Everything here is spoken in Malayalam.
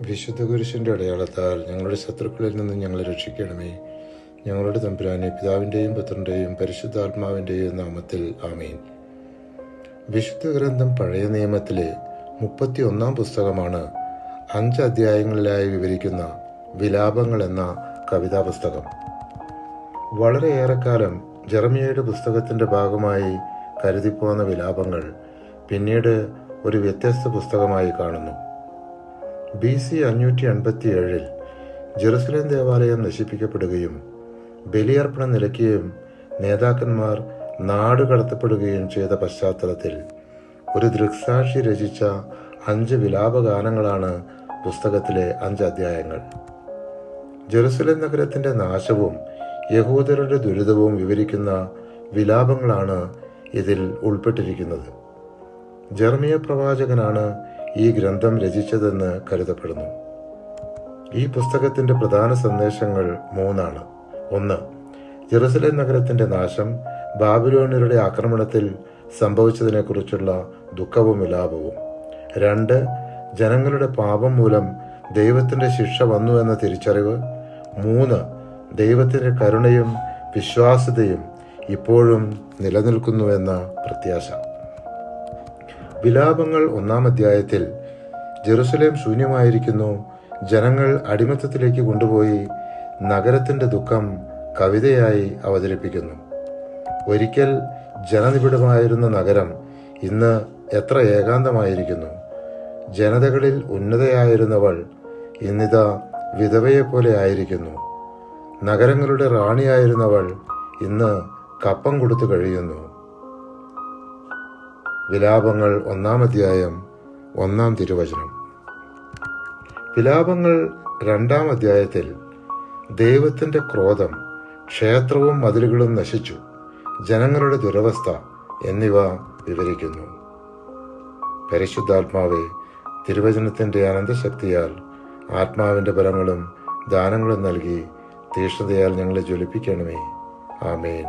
വിശുദ്ധ കുരിശിൻ്റെ അടയാളത്താൽ ഞങ്ങളുടെ ശത്രുക്കളിൽ നിന്ന് ഞങ്ങളെ രക്ഷിക്കണമേ. ഞങ്ങളുടെ തമ്പുരാനെ, പിതാവിൻ്റെയും പുത്രൻ്റെയും പരിശുദ്ധാത്മാവിൻ്റെയും നാമത്തിൽ ആമേൻ. വിശുദ്ധ ഗ്രന്ഥം പഴയ നിയമത്തിലെ 31 പുസ്തകമാണ് 5 അധ്യായങ്ങളിലായി വിവരിക്കുന്ന വിലാപങ്ങൾ എന്ന കവിതാ പുസ്തകം. വളരെയേറെക്കാലം ജെറമിയയുടെ പുസ്തകത്തിൻ്റെ ഭാഗമായി കരുതിപ്പോന്ന വിലാപങ്ങൾ പിന്നീട് ഒരു വ്യത്യസ്ത പുസ്തകമായി കാണുന്നു. BC 587 ജെറുസലേം ദേവാലയം നശിപ്പിക്കപ്പെടുകയും ബലിയർപ്പണം നിലയ്ക്കുകയും നേതാക്കന്മാർ നാടുകടത്തപ്പെടുകയും ചെയ്ത പശ്ചാത്തലത്തിൽ ഒരു ദൃക്സാക്ഷി രചിച്ച 5 വിലാപഗാനങ്ങളാണ് പുസ്തകത്തിലെ 5 അധ്യായങ്ങൾ. ജെറുസലേം നഗരത്തിൻ്റെ നാശവും യഹൂദരുടെ ദുരിതവും വിവരിക്കുന്ന വിലാപങ്ങളാണ് ഇതിൽ ഉൾപ്പെട്ടിരിക്കുന്നത്. ജെറമിയ പ്രവാചകനാണ് ഈ ഗ്രന്ഥം രചിച്ചതെന്ന് കരുതപ്പെടുന്നു. ഈ പുസ്തകത്തിൻ്റെ പ്രധാന സന്ദേശങ്ങൾ 3 ആണ്. 1. ജെറുസലേം നഗരത്തിൻ്റെ നാശം ബാബിലോണ്യരുടെ ആക്രമണത്തിൽ സംഭവിച്ചതിനെക്കുറിച്ചുള്ള ദുഃഖവും വിലാപവും. 2. ജനങ്ങളുടെ പാപം മൂലം ദൈവത്തിൻ്റെ ശിക്ഷ വന്നു എന്ന തിരിച്ചറിവ്. 3. ദൈവത്തിൻ്റെ കരുണയും വിശ്വാസ്യതയും ഇപ്പോഴും നിലനിൽക്കുന്നുവെന്ന പ്രത്യാശ. വിലാപങ്ങൾ 1-ാം അധ്യായത്തിൽ ജെറുസലേം ശൂന്യമായിരിക്കുന്നു, ജനങ്ങൾ അടിമത്തത്തിലേക്ക് കൊണ്ടുപോയി നഗരത്തിൻ്റെ ദുഃഖം കവിതയായി അവതരിപ്പിക്കുന്നു. ഒരിക്കൽ ജനനിബിഡമായിരുന്ന നഗരം ഇന്ന് എത്ര ഏകാന്തമായിരിക്കുന്നു. ജനതകളിൽ ഉന്നതയായിരുന്നവൾ ഇന്നിതാ വിധവയെപ്പോലെ ആയിരിക്കുന്നു. നഗരങ്ങളുടെ റാണിയായിരുന്നവൾ ഇന്ന് കപ്പം കൊടുത്തു കഴിയുന്നു. വിലാപങ്ങൾ 1-ാം അധ്യായം 1-ാം തിരുവചനം. വിലാപങ്ങൾ 2-ാം അധ്യായത്തിൽ ദൈവത്തിൻ്റെ ക്രോധം, ക്ഷേത്രവും മതിലുകളും നശിച്ചു, ജനങ്ങളുടെ ദുരവസ്ഥ എന്നിവ വിവരിക്കുന്നു. പരിശുദ്ധാത്മാവെ, തിരുവചനത്തിൻ്റെ അനന്തശക്തിയാൽ ആത്മാവിൻ്റെ ബലങ്ങളും ദാനങ്ങളും നൽകി തീഷ്ണതയാൽ ഞങ്ങളെ ജ്വലിപ്പിക്കണമേ. ആമേൻ.